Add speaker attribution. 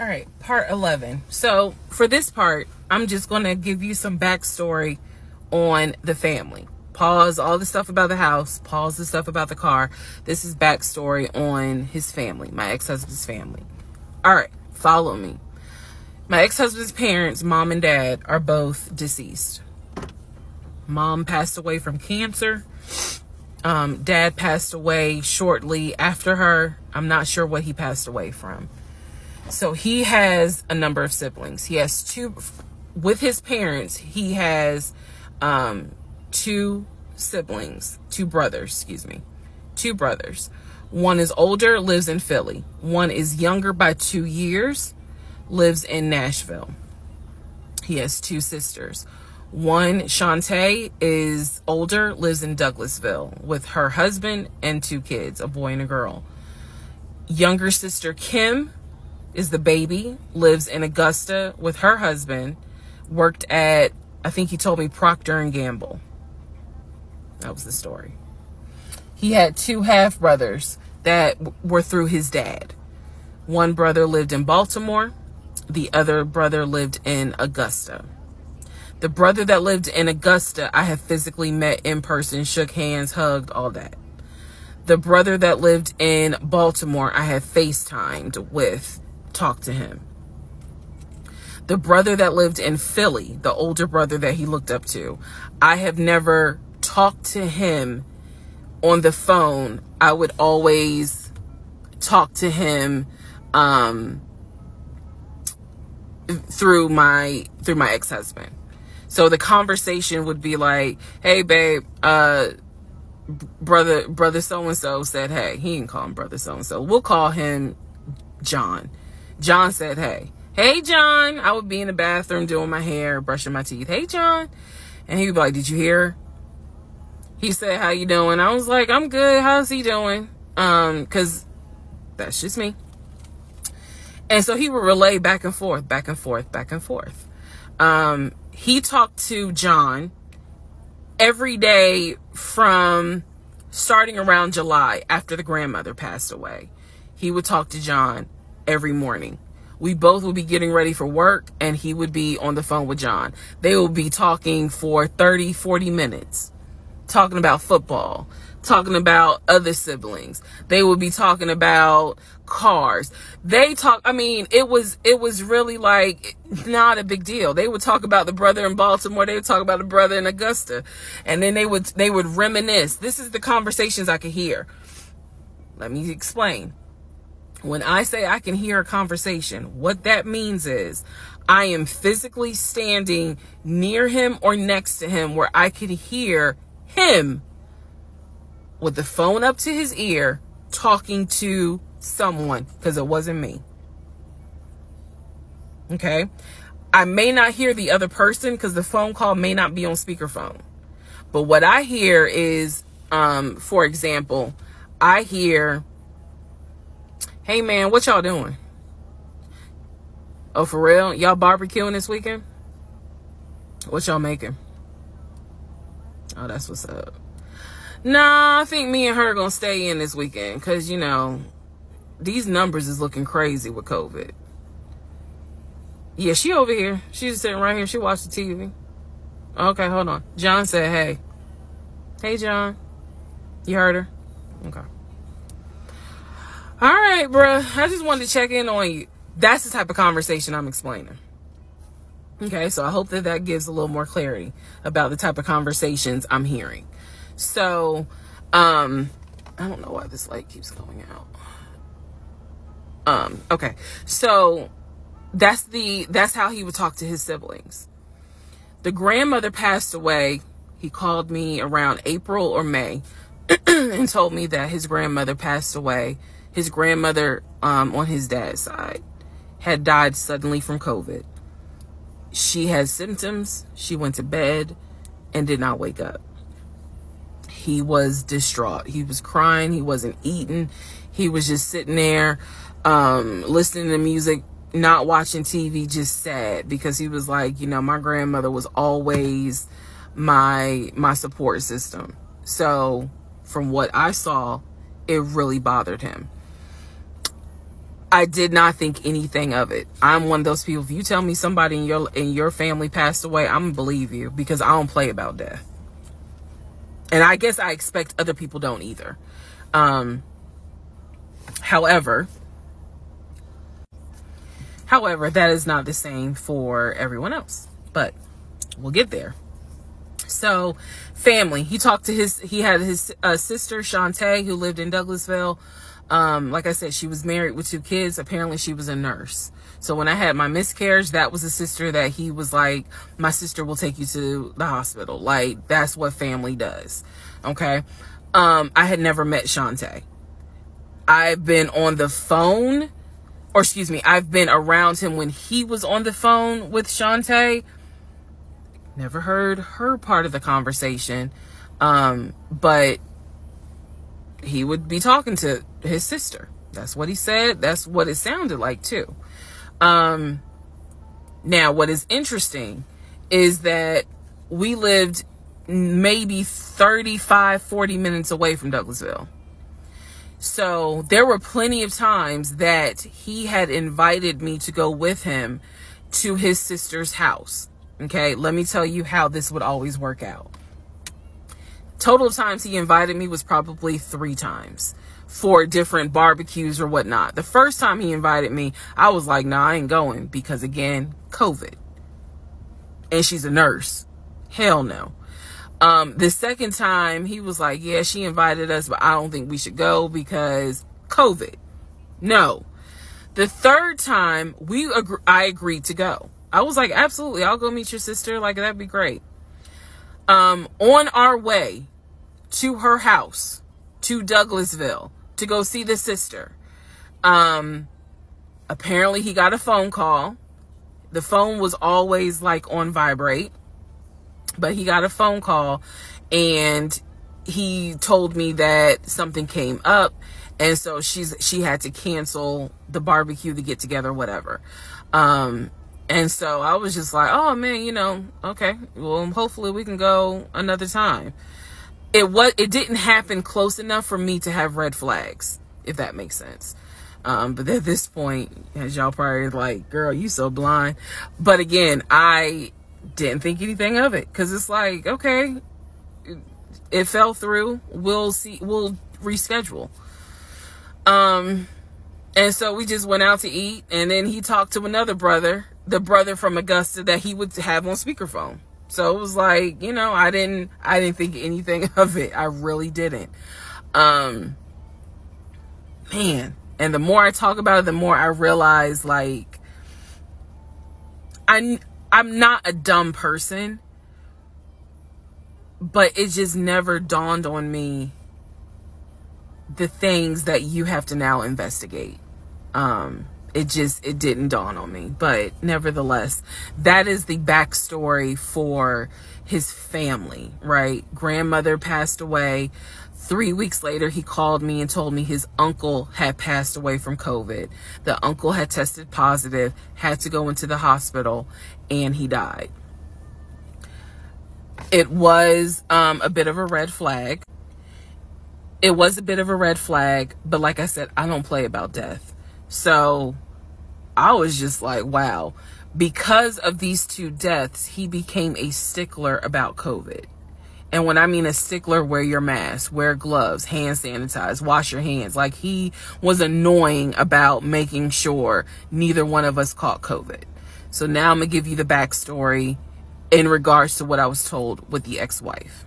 Speaker 1: All right, part 11. So for this part, I'm just going to give you some backstory on the family. Pause all the stuff about the house. Pause the stuff about the car. This is backstory on his family, my ex-husband's family. All right, follow me. My ex-husband's parents, mom and dad, are both deceased. Mom passed away from cancer. Dad passed away shortly after her. I'm not sure what he passed away from. So he has a number of siblings. He has two, with his parents, he has two brothers. One is older, lives in Philly. One is younger by 2 years, lives in Nashville. He has two sisters. One, Shantae, is older, lives in Douglasville with her husband and two kids, a boy and a girl. Younger sister, Kim, is the baby, lives in Augusta with her husband, worked at, I think he told me, Procter & Gamble. That was the story. He had two half-brothers that were through his dad. One brother lived in Baltimore. The other brother lived in Augusta. The brother that lived in Augusta, I have physically met in person, shook hands, hugged, all that. The brother that lived in Baltimore, I have FaceTimed with, talked to him. The brother that lived in Philly, the older brother that he looked up to, I have never talked to him on the phone. I would always talk to him through my ex-husband. So the conversation would be like, hey babe, brother so-and-so said hey. He didn't call him brother so-and-so. We'll call him John. John said hey. Hey John. I would be in the bathroom doing my hair, brushing my teeth. Hey John. And he would be like, did you hear? He said, how you doing? I was like, I'm good. How's he doing? Because that's just me. And so he would relay back and forth. He talked to John every day from starting around July after the grandmother passed away. He would talk to John every morning. We both would be getting ready for work and he would be on the phone with John. They would be talking for 30, 40 minutes, talking about football, talking about other siblings. They would be talking about cars. It was really like not a big deal. They would talk about the brother in Baltimore. They would talk about the brother in Augusta. And then they would reminisce. This is the conversations I could hear. Let me explain. When I say I can hear a conversation, what that means is I am physically standing near him or next to him where I could hear him with the phone up to his ear talking to someone, because it wasn't me. Okay? I may not hear the other person because the phone call may not be on speakerphone. But what I hear is, for example, I hear, hey man, what y'all doing? Oh, for real? Y'all barbecuing this weekend? What y'all making? Oh, that's what's up. Nah, I think me and her gonna stay in this weekend because, you know, these numbers is looking crazy with COVID. Yeah, she over here. She's just sitting right here. She watched the TV. Okay, hold on. John said, hey. Hey, John. You heard her? Okay. All right, bruh. I just wanted to check in on you. That's the type of conversation I'm explaining. Okay, so I hope that gives a little more clarity about the type of conversations I'm hearing. So, I don't know why this light keeps going out. Okay, so that's how he would talk to his siblings. The grandmother passed away. He called me around April or May and told me that his grandmother passed away. His grandmother, on his dad's side, had died suddenly from COVID. She had symptoms. She went to bed and did not wake up. He was distraught. He was crying. He wasn't eating. He was just sitting there, listening to music, not watching TV, just sad, because he was like, you know, my grandmother was always my support system. So from what I saw, it really bothered him. I did not think anything of it. I'm one of those people, if you tell me somebody in your family passed away, I'm gonna believe you, because I don't play about death. And I guess I expect other people don't either. However, that is not the same for everyone else, but we'll get there. So family, he had his sister Shantae, who lived in Douglasville. Like I said, she was married with 2 kids. Apparently she was a nurse. So when I had my miscarriage, that was a sister that he was like, my sister will take you to the hospital. Like, that's what family does. Okay. I had never met Shantae. I've been on the phone, or excuse me, I've been around him when he was on the phone with Shantae. Never heard her part of the conversation. But he would be talking to his sister. That's what he said. That's what it sounded like too. Now, what is interesting is that we lived maybe 35, 40 minutes away from Douglasville. So there were plenty of times that he had invited me to go with him to his sister's house. Okay, let me tell you how this would always work out. Total times he invited me was probably 3 times for different barbecues or whatnot. The first time he invited me, I was like, nah, I ain't going, because again, COVID. And she's a nurse. Hell no. The second time he was like, yeah, she invited us, but I don't think we should go because COVID. No. The third time I agreed to go. I was like, absolutely, I'll go meet your sister. Like, that'd be great. On our way to her house, to Douglasville, to go see the sister, apparently he got a phone call. The phone was always like on vibrate, but he got a phone call and he told me that something came up, and so she had to cancel the barbecue, to get together, whatever. And so I was just like, oh man, you know, okay, well, hopefully we can go another time. It didn't happen close enough for me to have red flags, if that makes sense. But at this point, as y'all probably like, girl, you so blind. But again, I didn't think anything of it, because it's like, okay, it fell through. We'll see. We'll reschedule. And so we just went out to eat, and then he talked to another brother, the brother from Augusta that he would have on speakerphone. So it was like, you know, I didn't think anything of it. I really didn't. Man, and the more I talk about it, the more I realize, like, I'm not a dumb person, but it just never dawned on me the things that you have to now investigate. It didn't dawn on me, but nevertheless, that is the backstory for his family, right? Grandmother passed away. 3 weeks later, he called me and told me his uncle had passed away from COVID. The uncle had tested positive, had to go into the hospital, and he died. It was a bit of a red flag. It was a bit of a red flag, but like I said, I don't play about death. So I was just like, wow. Because of these 2 deaths, he became a stickler about COVID. And when I mean a stickler, wear your mask, wear gloves, hand sanitize, wash your hands. Like, he was annoying about making sure neither one of us caught COVID. So now I'm going to give you the backstory in regards to what I was told with the ex-wife.